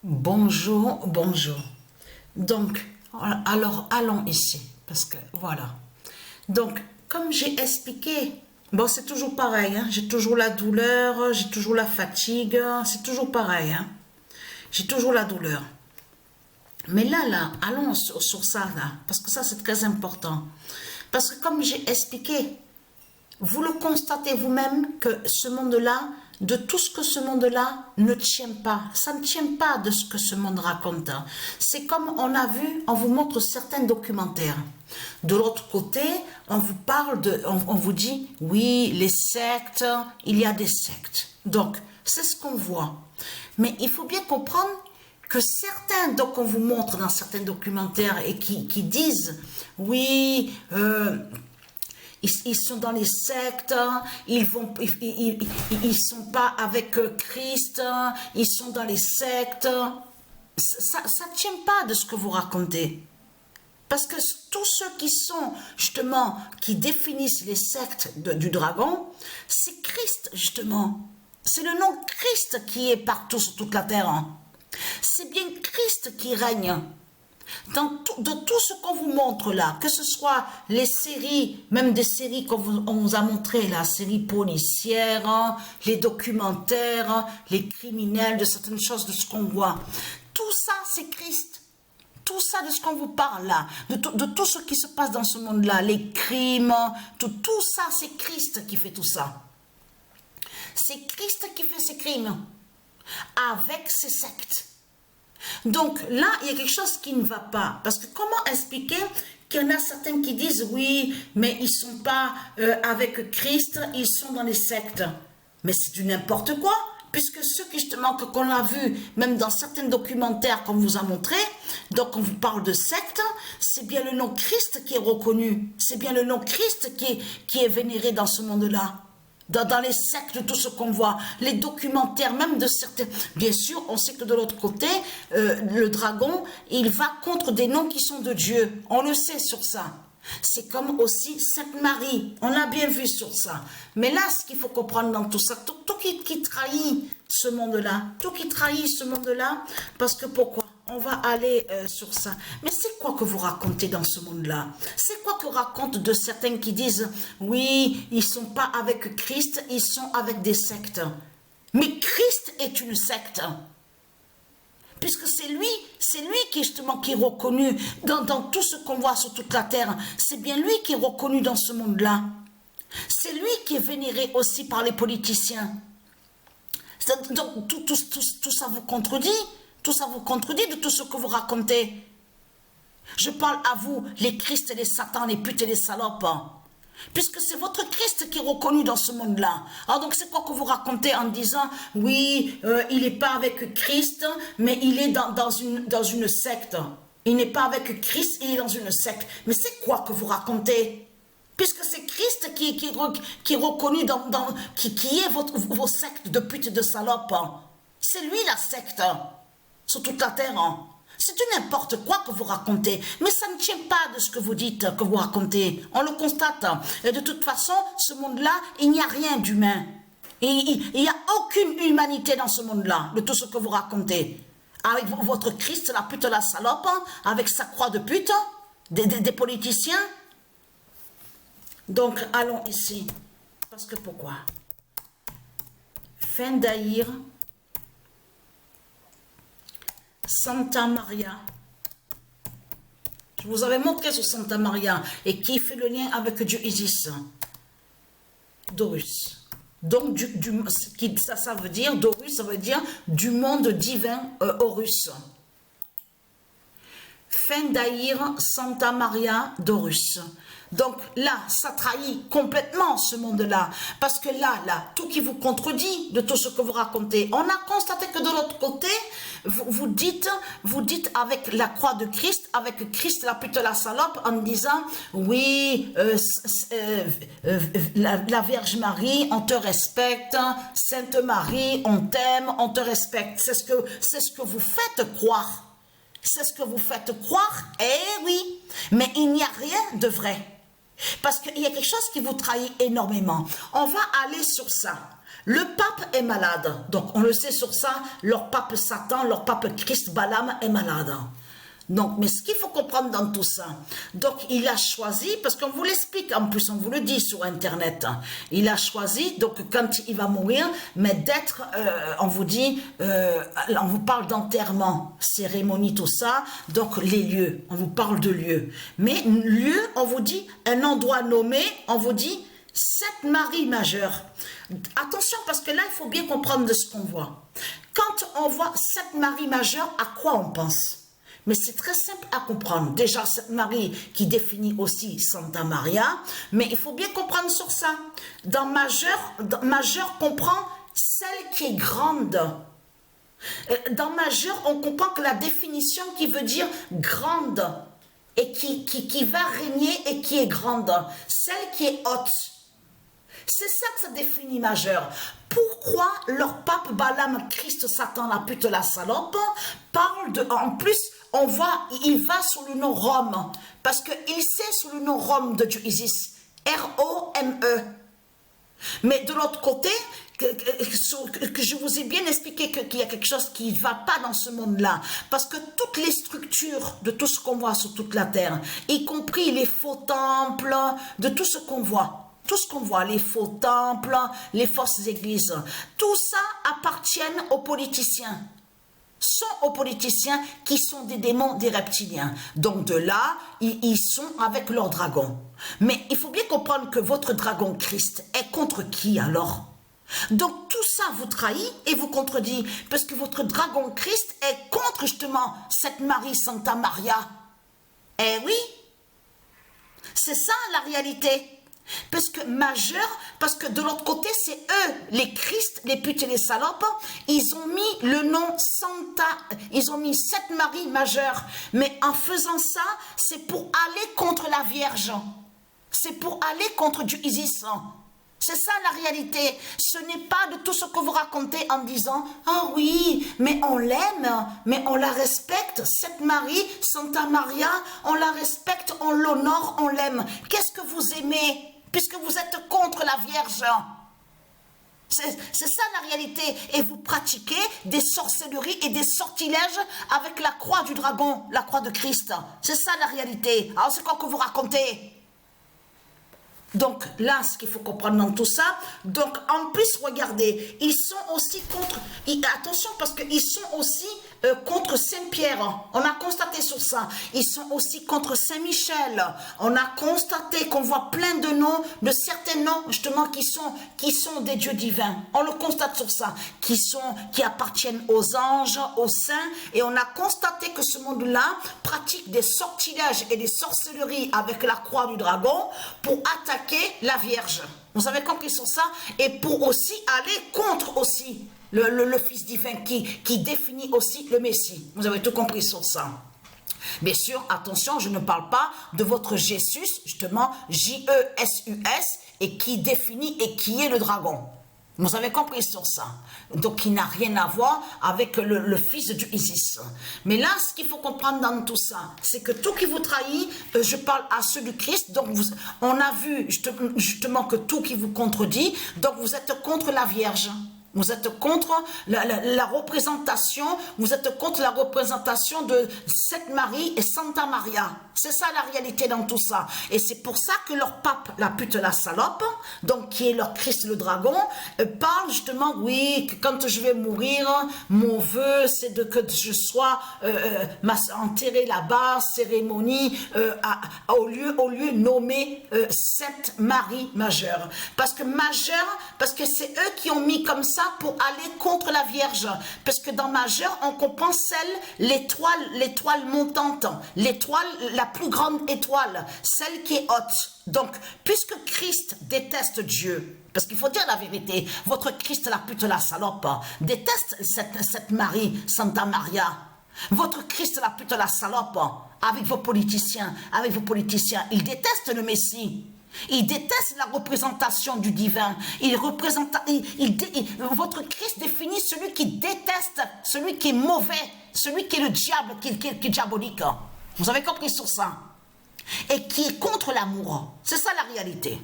Bonjour, bonjour. Donc, alors allons ici, parce que voilà. Donc, comme j'ai expliqué, bon, c'est toujours pareil, hein, j'ai toujours la douleur, j'ai toujours la fatigue, c'est toujours pareil, hein, j'ai toujours la douleur. Mais là, allons sur ça, là, parce que ça, c'est très important. Parce que comme j'ai expliqué, vous le constatez vous-même que ce monde-là, de tout ce que ce monde-là ne tient pas. Ça ne tient pas de ce que ce monde raconte. C'est comme on a vu, on vous montre certains documentaires. De l'autre côté, on vous parle on vous dit, oui, les sectes, il y a des sectes. Donc, c'est ce qu'on voit. Mais il faut bien comprendre que certains, donc on vous montre dans certains documentaires et qui disent, oui, ils sont dans les sectes, ils sont pas avec Christ, ils sont dans les sectes. Ça ne tient pas de ce que vous racontez. Parce que tous ceux qui sont, justement, qui définissent les sectes du dragon, c'est Christ, justement. C'est le nom Christ qui est partout sur toute la terre. C'est bien Christ qui règne. De tout ce qu'on vous montre là, que ce soit les séries, même des séries qu'on vous a montré, la série policière, les documentaires, les criminels, de certaines choses, de ce qu'on voit, tout ça c'est Christ. Tout ça de ce qu'on vous parle là, de tout ce qui se passe dans ce monde-là, les crimes, tout ça c'est Christ qui fait tout ça. C'est Christ qui fait ces crimes, avec ses sectes. Donc là, il y a quelque chose qui ne va pas. Parce que comment expliquer qu'il y en a certains qui disent, oui, mais ils ne sont pas avec Christ, ils sont dans les sectes. Mais c'est du n'importe quoi. Puisque ceux qui, justement, qu'on a vu, même dans certains documentaires qu'on vous a montré, donc on vous parle de secte, c'est bien le nom Christ qui est reconnu. C'est bien le nom Christ qui est vénéré dans ce monde-là. Dans les sectes, de tout ce qu'on voit, les documentaires, même de certains... Bien sûr, on sait que de l'autre côté, le dragon, il va contre des noms qui sont de Dieu. On le sait sur ça. C'est comme aussi Sainte Marie. On l'a bien vu sur ça. Mais là, ce qu'il faut comprendre dans tout ça, tout qui trahit ce monde-là, tout qui trahit ce monde-là, parce que pourquoi? On va aller sur ça. Mais c'est quoi que vous racontez dans ce monde-là? C'est quoi que racontent de certains qui disent, oui, ils ne sont pas avec Christ, ils sont avec des sectes. Mais Christ est une secte. Puisque c'est lui qui justement qui est reconnu dans tout ce qu'on voit sur toute la terre. C'est bien lui qui est reconnu dans ce monde-là. C'est lui qui est vénéré aussi par les politiciens. Donc tout ça vous contredit. Tout ça vous contredit de tout ce que vous racontez. Je parle à vous, les Christ et les Satans, les putes et les salopes. Puisque c'est votre Christ qui est reconnu dans ce monde-là. Alors donc c'est quoi que vous racontez en disant, oui, il n'est pas avec Christ, mais il est dans une secte. Il n'est pas avec Christ, il est dans une secte. Mais c'est quoi que vous racontez? Puisque c'est Christ qui est reconnu qui est vos sectes de putes et de salopes. C'est lui la secte. Sur toute la terre. C'est du n'importe quoi que vous racontez. Mais ça ne tient pas de ce que vous dites, que vous racontez. On le constate. Et de toute façon, ce monde-là, il n'y a rien d'humain. Il n'y a aucune humanité dans ce monde-là, de tout ce que vous racontez. Avec votre Christ, la pute, la salope, avec sa croix de pute, des politiciens. Donc, allons ici. Parce que pourquoi? Fin d'haïr Santa Maria. Je vous avais montré sur Santa Maria et qui fait le lien avec Dieu Isis. Dorus. Donc, ça veut dire, Dorus, ça veut dire du monde divin Horus. Fin d'haïr Santa Maria Dorus. Donc là, ça trahit complètement ce monde-là. Parce que là, tout qui vous contredit de tout ce que vous racontez. On a constaté que de l'autre côté, vous dites avec la croix de Christ, avec Christ la pute la salope, en disant, oui, la Vierge Marie, on te respecte, Sainte Marie, on t'aime, on te respecte. C'est ce que vous faites croire. C'est ce que vous faites croire, eh oui, mais il n'y a rien de vrai. Parce qu'il y a quelque chose qui vous trahit énormément. On va aller sur ça. Le pape est malade. Donc, on le sait sur ça, leur pape Satan, leur pape Christ Balaam est malade. Donc, mais ce qu'il faut comprendre dans tout ça, donc il a choisi, parce qu'on vous l'explique, en plus on vous le dit sur Internet, il a choisi, donc quand il va mourir, mais d'être, on vous dit, on vous parle d'enterrement, cérémonie, tout ça, donc les lieux, on vous parle de lieux. Mais lieu, on vous dit, un endroit nommé, on vous dit, Sainte Marie majeure. Attention, parce que là, il faut bien comprendre de ce qu'on voit. Quand on voit Sainte Marie majeure, à quoi on pense? Mais c'est très simple à comprendre. Déjà, cette Marie qui définit aussi Santa Maria, mais il faut bien comprendre sur ça. Dans majeur comprend celle qui est grande. Dans majeur, on comprend que la définition qui veut dire grande et qui va régner et qui est grande. Celle qui est haute. C'est ça que ça définit majeur. Pourquoi leur pape Balaam, Christ, Satan, la pute, la salope, parle de... En plus, on voit, il va sous le nom Rome. Parce qu'il sait sous le nom Rome de Dieu Isis. R-O-M-E. Mais de l'autre côté, que je vous ai bien expliqué qu'il y a quelque chose qui ne va pas dans ce monde-là. Parce que toutes les structures de tout ce qu'on voit sur toute la terre, y compris les faux temples, de tout ce qu'on voit, tout ce qu'on voit, les faux temples, les fausses églises, tout ça appartient aux politiciens. Sont aux politiciens qui sont des démons, des reptiliens. Donc de là, ils sont avec leur dragon. Mais il faut bien comprendre que votre dragon Christ est contre qui alors? Donc tout ça vous trahit et vous contredit. Parce que votre dragon Christ est contre justement cette Marie Santa Maria. Eh oui, c'est ça la réalité. Parce que majeur, parce que de l'autre côté, c'est eux, les Christ, les putes et les salopes, ils ont mis le nom Santa, ils ont mis cette Marie majeure. Mais en faisant ça, c'est pour aller contre la Vierge. C'est pour aller contre Dieu Isis. C'est ça la réalité. Ce n'est pas de tout ce que vous racontez en disant « Ah oui, mais on l'aime, mais on la respecte. Cette Marie, Santa Maria, on la respecte, on l'honore, on l'aime. Qu'est-ce que vous aimez ? Puisque vous êtes contre la Vierge. » C'est ça la réalité. Et vous pratiquez des sorcelleries et des sortilèges avec la croix du dragon, la croix de Christ. C'est ça la réalité. Alors c'est quoi que vous racontez ? Donc là, ce qu'il faut comprendre dans tout ça, donc en plus, regardez, ils sont aussi contre, attention parce qu'ils sont aussi contre Saint-Pierre, on a constaté sur ça, ils sont aussi contre Saint-Michel, on a constaté qu'on voit plein de noms, de certains noms justement qui sont des dieux divins, on le constate sur ça, qui appartiennent aux anges, aux saints, et on a constaté que ce monde-là pratique des sortilèges et des sorcelleries avec la croix du dragon pour attaquer la Vierge. Vous avez compris sur ça? Et pour aussi aller contre aussi le Fils divin qui définit aussi le Messie. Vous avez tout compris sur ça. Bien sûr, attention, je ne parle pas de votre Jésus, justement, J-E-S-U-S, et qui définit et qui est le dragon. Vous avez compris sur ça. Donc, il n'a rien à voir avec le fils de Dieu Isis. Mais là, ce qu'il faut comprendre dans tout ça, c'est que tout qui vous trahit, je parle à ceux du Christ. Donc, on a vu justement que tout qui vous contredit, donc vous êtes contre la Vierge. Vous êtes contre la représentation, vous êtes contre la représentation de Sainte Marie et Santa Maria. C'est ça la réalité dans tout ça. Et c'est pour ça que leur pape, la pute, la salope, donc qui est leur Christ le dragon, parle justement, oui, que quand je vais mourir, mon vœu, c'est que je sois enterré là-bas, cérémonie, au lieu nommé Sainte Marie majeure. Parce que c'est eux qui ont mis comme ça pour aller contre la Vierge, parce que dans majeur on comprend l'étoile montante, l'étoile, la plus grande étoile, celle qui est haute. Donc puisque Christ déteste Dieu, parce qu'il faut dire la vérité, votre Christ la pute la salope déteste cette Marie Santa Maria, votre Christ la pute la salope avec vos politiciens, il déteste le Messie. Il déteste la représentation du divin. Votre Christ définit celui qui déteste, celui qui est mauvais, celui qui est le diable, qui est diabolique. Vous avez compris sur ça? Et qui est contre l'amour. C'est ça la réalité.